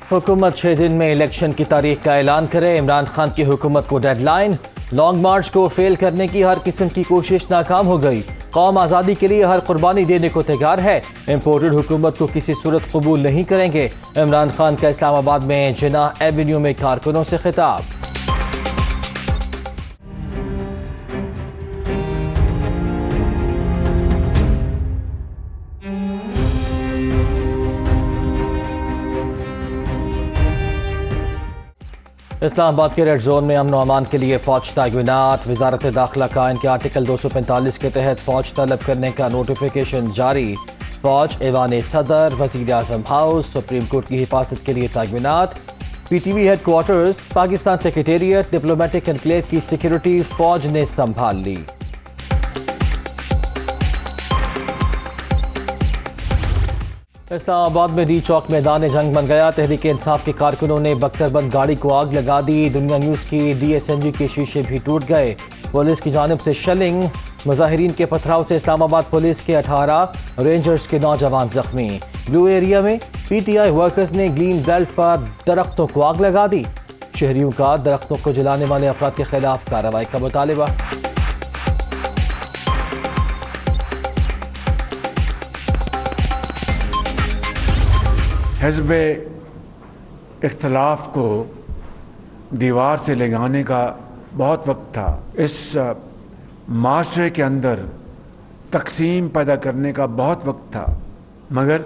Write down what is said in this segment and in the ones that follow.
हुकूमत 6 दिन में इलेक्शन की तारीख का ऐलान करे। इमरान खान की हुकूमत को डेडलाइन। लॉन्ग मार्च को फेल करने की हर किस्म की कोशिश नाकाम हो गई। कौम आज़ादी के लिए हर कुर्बानी देने को तैयार है। इम्पोर्टेड हुकूमत को किसी सूरत कबूल नहीं करेंगे। इमरान खान का इस्लामाबाद में जिन्नाह एवेन्यू में कारकुनों से खिताब। इस्लामाबाद के रेड जोन में अमन व अमान के लिए फौज तैनात। वजारत दाखिला का इनके आर्टिकल 245 के तहत फौज तलब करने का नोटिफिकेशन जारी। फौज ऐवान सदर, वज़ीर आज़म हाउस, सुप्रीम कोर्ट की हिफाजत के लिए तैनात। PTV head quarters, Pakistan secretariat, diplomatic enclave की सिक्योरिटी फौज ने संभाल ली। इस्लामाबाद में डी चौक मैदान जंग बन गया। तहरीक इंसाफ के कारकुनों ने बख्तरबंद गाड़ी को आग लगा दी। दुनिया न्यूज़ की DSNG के शीशे भी टूट गए। पुलिस की जानिब से शेलिंग। मुजाहिरीन के पथराव से इस्लामाबाद पुलिस के 18, रेंजर्स के नौजवान जख्मी। ब्लू एरिया में PTI वर्कर्स ने ग्रीन बेल्ट पर दरख्तों को आग लगा दी। शहरियों का दरख्तों को जलाने वाले अफराद के खिलाफ कार्रवाई का मुतालबा। हिज़्ब इख्तलाफ को दीवार से लगाने का बहुत वक्त था। इस माशरे के अंदर तकसीम पैदा करने का बहुत वक्त था, मगर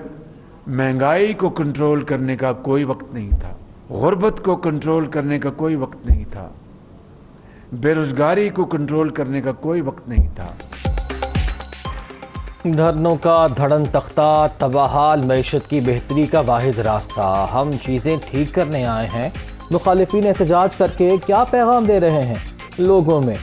महंगाई को कंट्रोल करने का कोई वक्त नहीं था। गुर्बत को कंट्रोल करने का कोई वक्त नहीं था। बेरोजगारी को कंट्रोल करने का कोई वक्त नहीं था। धरनों का धड़न तख्ता, तबाहाल मईशत की बेहतरी का वाहिद रास्ता। हम चीज़ें ठीक करने आए हैं। मुखालिफिन एहतजाज करके क्या पैगाम दे रहे हैं? लोगों में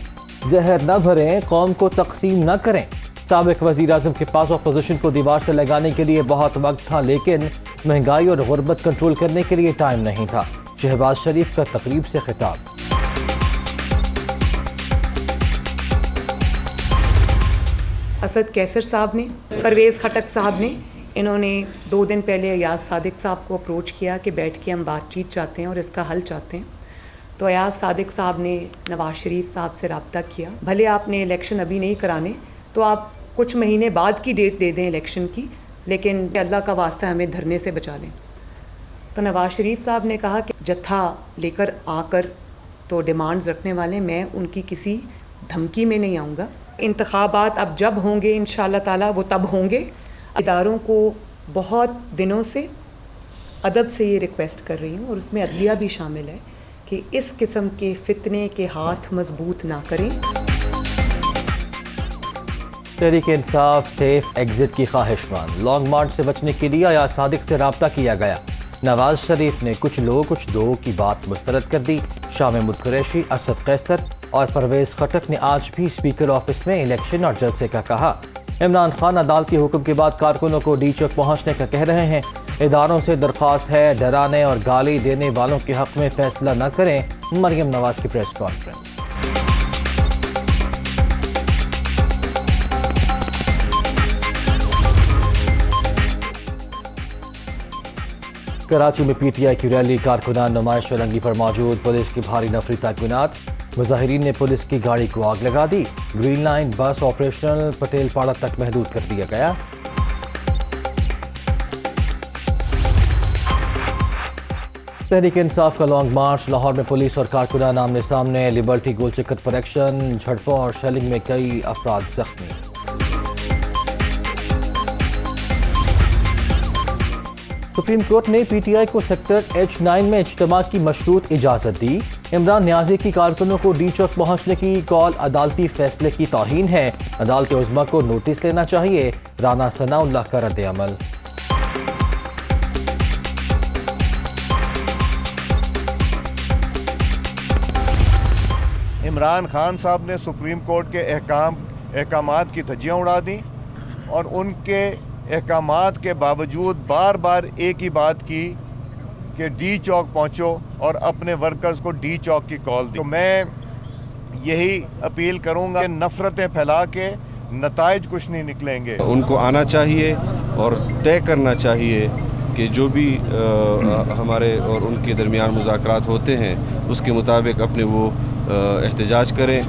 जहर न भरें, कौम को तकसीम न करें। साबिक वज़ीर आज़म के पास अपोजिशन को दीवार से लगाने के लिए बहुत वक्त था, लेकिन महंगाई और गुर्बत कंट्रोल करने के लिए टाइम नहीं था। शहबाज शरीफ का तकरीब से खिताब। असद कैसर साहब ने, परवेज़ खटक साहब ने, इन्होंने 2 दिन पहले अयाज सादिक साहब को अप्रोच किया कि बैठ के हम बातचीत चाहते हैं और इसका हल चाहते हैं। तो अयाज सादिक साहब ने नवाज शरीफ साहब से रब्ता किया। भले आपने इलेक्शन अभी नहीं कराने तो आप कुछ महीने बाद की डेट दे दें इलेक्शन की, लेकिन अल्लाह का वास्ता हमें धरने से बचा लें। तो नवाज शरीफ साहब ने कहा कि जत्था लेकर आकर तो डिमांड्स रखने वाले, मैं उनकी किसी धमकी में नहीं आऊँगा। इंतखाबात अब जब होंगे इंशाअल्लाह ताला वो तब होंगे। इदारों को बहुत दिनों से अदब से ये रिक्वेस्ट कर रही हूँ, और उसमें अदलिया भी शामिल है, कि इस किस्म के फितने के हाथ मजबूत ना करें। तहरीक इंसाफ सेफ एग्जिट की ख्वाहिशमंद। लॉन्ग मार्च से बचने के लिए अयाज सादिक से रब्ता किया गया। नवाज शरीफ ने कुछ लो कुछ दो की बात मुस्तरद कर दी। शाह महमूद कुरैशी, असद कैसर और परवेज़ खटक ने आज भी स्पीकर ऑफिस में इलेक्शन और जलसे का कहा। इमरान खान अदालती हुक्म के बाद कारकुनों को डी चौक पहुंचने का कह रहे हैं। इदारों से दरख्वास्त है, डराने और गाली देने वालों के हक में फैसला न करें। मरियम नवाज की प्रेस कॉन्फ्रेंस। कराची में PTI की रैली, कारकुनान नुमाइश रंगी पर मौजूद। पुलिस की भारी नफरी तैनात। मुजाहिरीन ने पुलिस की गाड़ी को आग लगा दी। ग्रीन लाइन बस ऑपरेशनल, पटेल पाड़ा तक महदूद कर दिया गया। तहरीक इंसाफ का लॉन्ग मार्च। लाहौर में पुलिस और कारकुनान आमने सामने। लिबर्टी गोल चक्कर पर एक्शन। झड़पों और शेलिंग में कई अफराद जख्मी। सुप्रीम कोर्ट ने PTI को सेक्टर H9 में इज्तिमा की मशरूत इजाजत दी। इमरान न्याजी की कारकुनों को डी चौक पहुंचने की कॉल अदालती फैसले की तौहीन है। अदालत उज़्मा को नोटिस लेना चाहिए। राना सनाउल्लाह का रद्द अमल। इमरान खान साहब ने सुप्रीम कोर्ट के अहकामात की धज्जियाँ उड़ा दी, और उनके अहकामात के बावजूद बार बार एक ही बात की कि डी चौक पहुँचो, और अपने वर्कर्स को डी चौक की कॉल दी। तो मैं यही अपील करूँगा कि नफ़रतें फैला के नताइज कुछ नहीं निकलेंगे। उनको आना चाहिए और तय करना चाहिए کہ جو بھی ہمارے اور ان کے درمیان مذاکرات ہوتے ہیں اس کے مطابق اپنے وہ احتجاج کریں۔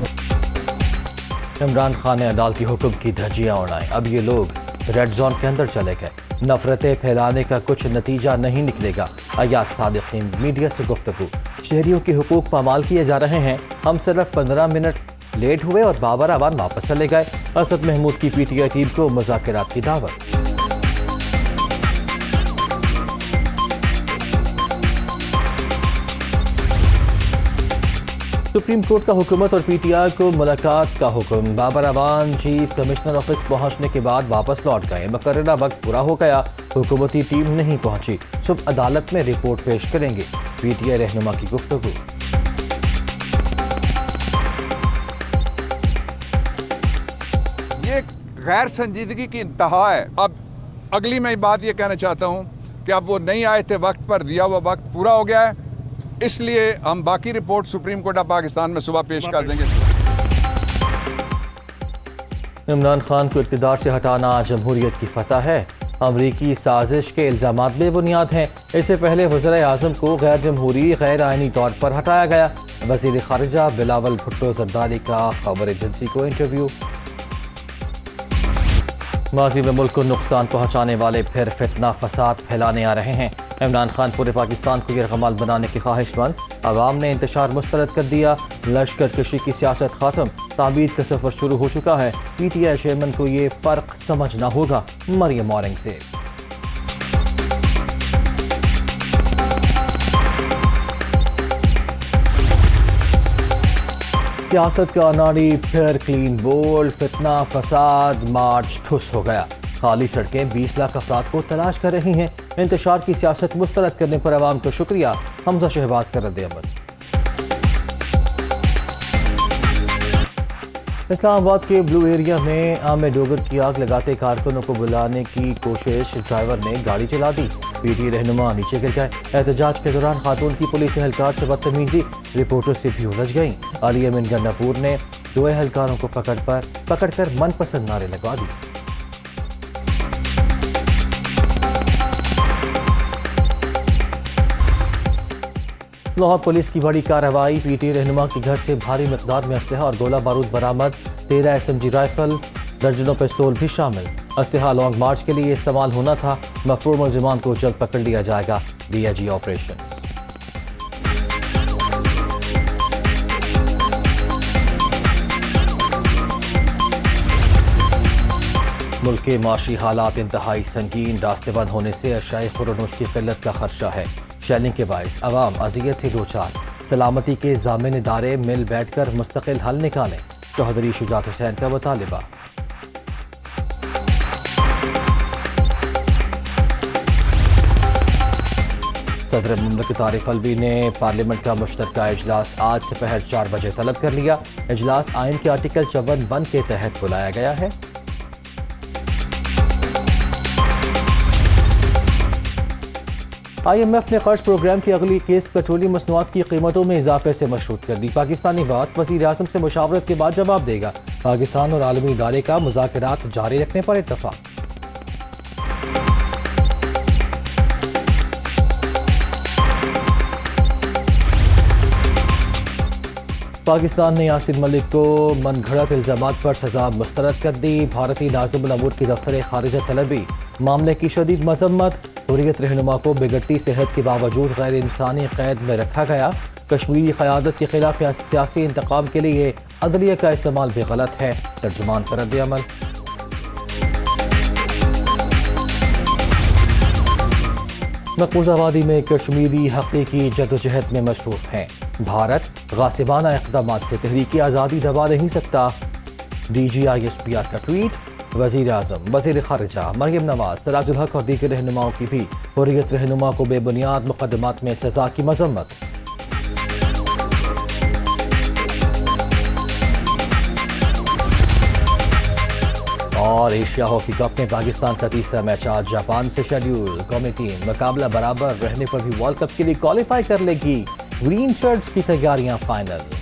عمران خان نے عدالتی حکم کی دھجیاں اڑائیں، اب یہ لوگ ریڈ زون کے اندر چلے گئے، نفرتیں پھیلانے کا کچھ نتیجہ نہیں نکلے گا۔ ایاز صادق نے میڈیا سے گفتگو، شہریوں کے حقوق پامال کیے جا رہے ہیں، ہم صرف 15 منٹ لیٹ ہوئے اور بابر اعوان واپس چلے گئے۔ اسد محمود کی پی ٹی آئی ٹیم کو مذاکرات کی دعوت۔ سپریم کورٹ کا حکومت اور پی ٹی آئی کو ملاقات کا حکم، Babar Awan chief commissioner office پہنچنے کے بعد واپس لوٹ گئے، مقررہ وقت پورا ہو گیا، حکومتی ٹیم نہیں پہنچی، صبح عدالت میں رپورٹ پیش کریں گے، پی ٹی آئی رہنما کی گفتگو۔ یہ غیر سنجیدگی کی انتہا ہے۔ اب اگلی میں بات یہ کہنا چاہتا ہوں کہ اب وہ نہیں آئے تھے وقت پر، دیا ہوا وقت پورا ہو گیا ہے، اس لیے ہم باقی report supreme court of Pakistan میں صبح پیش کر دیں گے۔ عمران خان کو اقتدار سے ہٹانا جمہوریت کی فتح ہے، امریکی سازش کے الزامات بے بنیاد ہیں، اس سے پہلے وزیر اعظم کو غیر جمہوری غیر آئینی طور پر ہٹایا گیا۔ وزیر خارجہ بلاول بھٹو زرداری کا خبر ایجنسی کو انٹرویو۔ ماضی میں ملک کو نقصان پہنچانے والے پھر فتنہ فساد پھیلانے آ رہے ہیں، عمران خان پورے پاکستان کو یرغمال بنانے کے خواہش مند، عوام نے انتشار مسترد کر دیا، لشکر کشی کی سیاست ختم، تعبیر کا سفر شروع ہو چکا ہے، پی ٹی آئی چیئرمین کو یہ فرق سمجھنا ہوگا، مریم اورنگ سے۔ سیاست کا اناڑی پھر کلین بولڈ، فتنہ فساد مارچ ٹھس ہو گیا، خالی سڑکیں 20 لاکھ افراد کو تلاش کر رہی ہیں، انتشار کی سیاست مسترد کرنے پر عوام کا شکریہ، حمزہ شہباز کا رد عمل۔ اسلام آباد کے بلو ایریا میں عام ڈوگر کی آگ لگاتے کارکنوں کو بلانے کی کوشش، ڈرائیور نے گاڑی چلا دی، پی ٹی رہنما نیچے گر گئے، احتجاج کے دوران خاتون کی پولیس اہلکار سے بدتمیزی، رپورٹر سے بھی الجھ گئیں، علی امین گناپور نے 2 اہلکاروں کو پکڑ کر من پسند نعرے لگوا دی۔ لاہور پولیس کی بڑی کارروائی، پی ٹی رہنما کے گھر سے بھاری مقدار میں اسلحہ اور گولہ بارود برآمد، 13 SMG رائفل، درجنوں پستول بھی شامل، اسلحہ لانگ مارچ کے لیے استعمال ہونا تھا، مفرور ملزمان کو جلد پکڑ لیا جائے گا، ڈی آئی جی آپریشن۔ ملک کے معاشی حالات انتہائی سنگین، راستے بند ہونے سے اشیاء خورونوش کی قلت کا خدشہ ہے، شیلنگ کے باعث عوام اذیت سے دوچار، سلامتی کے ضامن ادارے مل بیٹھ کر مستقل حل نکالیں، چوہدری شجاعت حسین کا مطالبہ۔ صدر مملکت عارف الوی نے پارلیمنٹ کا مشترکہ اجلاس آج دوپہر 4 بجے طلب کر لیا، اجلاس آئین کے آرٹیکل 54(1) کے تحت بلایا گیا ہے۔ آئی ایم ایف نے قرض پروگرام کی اگلی قسط پیٹرولیم مصنوعات کی قیمتوں میں اضافے سے مشروط کر دی، پاکستانی وفد وزیر اعظم سے مشاورت کے بعد جواب دے گا، پاکستان اور عالمی ادارے کا مذاکرات جاری رکھنے پر اتفاق۔ پاکستان نے یاسر ملک کو من گھڑت الزامات پر سزا مسترد کر دی، بھارتی ناظم الامور کی دفتر خارجہ طلبی، معاملے کی شدید مذمت، حریت رہنما کو بگڑتی صحت کے باوجود غیر انسانی قید میں رکھا گیا، کشمیری قیادت کے خلاف سیاسی انتقام کے لیے عدلیہ کا استعمال بھی غلط ہے، ترجمان کا رد عمل۔ مقبوضہ وادی میں کشمیری حقیقی جدوجہد میں مصروف ہیں، بھارت غاصبانہ اقدامات سے تحریک آزادی دبا نہیں سکتا، D G I S P R کا ٹویٹ، وزیر اعظم، وزیر خارجہ مریم نواز، سراج الحق اور دیگر رہنماؤں کی بھی حریت رہنما کو بے بنیاد مقدمات میں سزا کی مذمت۔ اور ایشیا ہاکی کپ میں پاکستان کا تیسرا میچ آج جاپان سے شیڈیول، قومی ٹیم مقابلہ برابر رہنے پر بھی ورلڈ کپ کے لیے کوالیفائی کر لے گی، گرین شرٹس کی تیاریاں فائنل۔